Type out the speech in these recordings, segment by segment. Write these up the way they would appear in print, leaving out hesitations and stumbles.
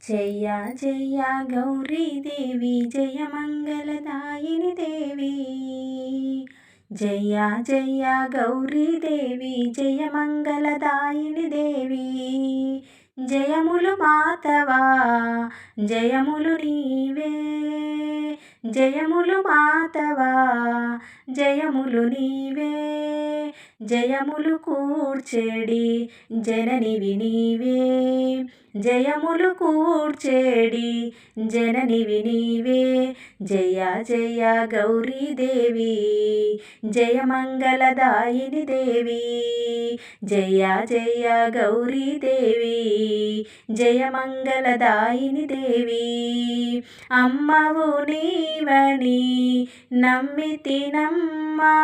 జయ జయ గౌరీదేవి జయ మంగళదాయిని దేవి. జయ జయ గౌరీదేవి జయ మంగళదాయిని దేవి. జయములు మాతవా జయములు నీవే. జయములు మాతవా జయములు నీవే. జయములు కూర్చేడి జననివి నీవే. జయములు కూర్చేడి జననివి నీవే. జయ జయ గౌరీదేవి జయ మంగళదాయిని దేవి. జయ జయ గౌరీదేవి జయ మంగళదాయిని దేవి. అమ్మవు నీవని నమ్మితినమ్మా,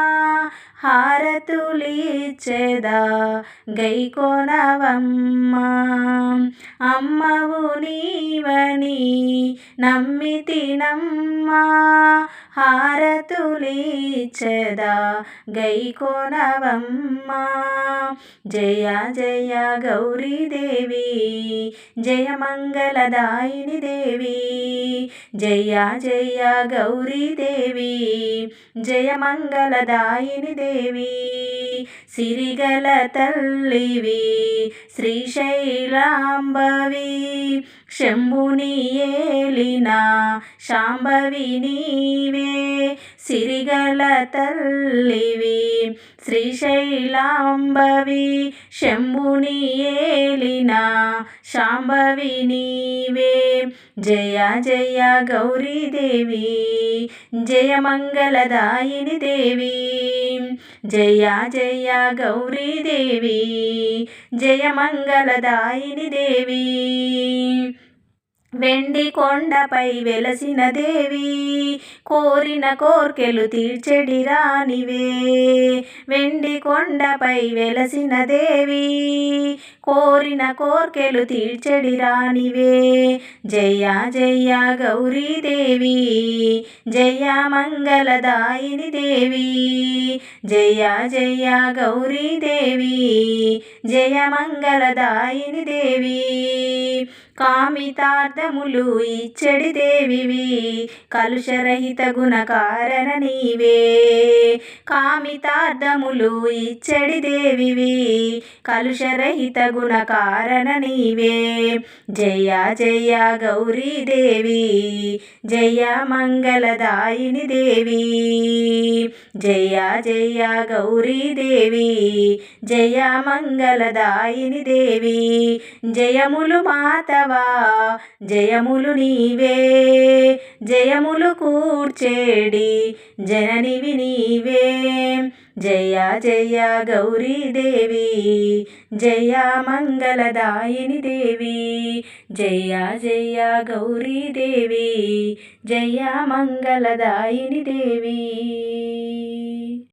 హారతులిచ్చెదా గైకొనవమ్మా. అమ్మవు నీవని నమ్మితినమ్మా, హారతులిచ్చెదా గైకొనవమ్మా. జయ జయ గౌరీదేవి జయ మంగళదాయిని దేవి. జయ జయ గౌరీదేవి జయ మంగళదాయిని దేవి. సిరిగల తల్లివి శ్రీశైలాంబవి, శంభుని ఏలిన శాంభవి నీవే. సిరిగల తల్లివి శ్రీశైలాంబవి, శంభుని ఏలిన శాంభవి నీవే. జయ జయ గౌరీదేవి జయ మంగళదాయిని దేవి. జయ జయ గౌరీదేవి జయ మంగళదాయిని దేవి. వెండి కొండపై వెలసిన దేవి, కోరిన కోర్కెలు తీర్చెడి రానివే. వెండి కొండపై వెలసిన దేవి, కోరిన కోర్కెలు తీర్చెడి రానివే. జయ జయ గౌరీదేవి జయ మంగళదాయిని దేవి. జయ జయ గౌరీదేవి జయ మంగళదాయిని దేవి. కామితార్థములు ఇచ్చెడి దేవివి, కలుషరహిత గుణకారణ నీవే. కామితార్థములు ఇచ్చెడి దేవివి, కలుషరహిత గుణకారణ నీవే. జయ జయ గౌరీదేవి జయ మంగళదాయిని దేవి. జయ జయ గౌరీదేవి జయ మంగళదాయిని దేవి. జయములు మాతవా జయములు నీవే. జయములు కూర్చేడి జననివి నీవే. జయ జయ గౌరీదేవి జయ మంగళదాయిని దేవి. జయ జయ గౌరీదేవి జయ మంగళదాయిని దేవి.